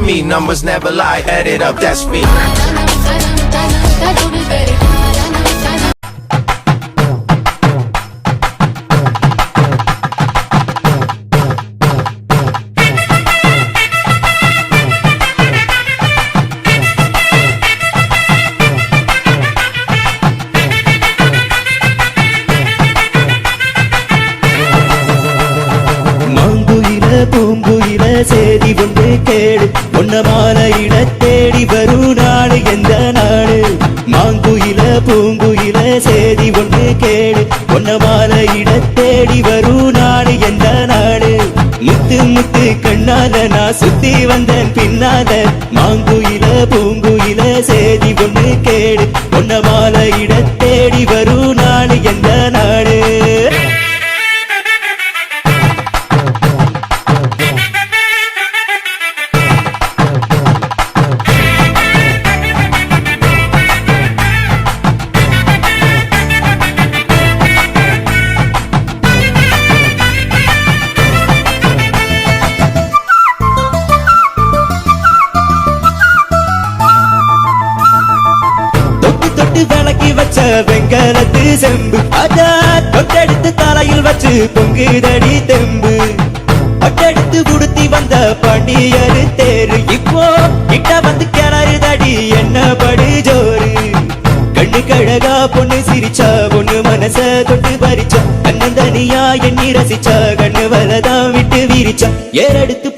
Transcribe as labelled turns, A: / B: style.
A: me. Numbers never lie, add it up, that's me.
B: பூங்குயில சேதி ஒன்று கேடு உன்ன மாலையிட தேடி வரும் நாடு எந்த நாடு மாங்குயில பூங்குயில சேதி ஒன்று கேடு உன்ன மாலையிட தேடி வரும் நாடு எந்த நாடு முத்து முத்து கண்ணால நான் சுத்தி வந்தேன் பின்னால மாங்குயில பூங்குயில சேதி ஒன்று கேடு உன்ன மாலையிட தேடி வரும் நாடு எந்த நாடு விளக்கி வச்ச வெங்கலத்து செம்பு அத தொட்டெடுத்து தலையில் வச்சு பொங்குதடி தெம்பு பட்டெடுத்து உடுத்தி வந்த பாண்டியரு தேரு இப்போ கிட்ட வந்து கிளறுதடி என்ன படு ஜோரு கண்ணு கழகா பொண்ணு சிரிச்சா பொண்ணு மனச தொட்டு பறிச்சா கண்ணந்தனியா எண்ணி ரசிச்சா கண்ணு வலதான் விட்டு விரிச்சா ஏறெடுத்து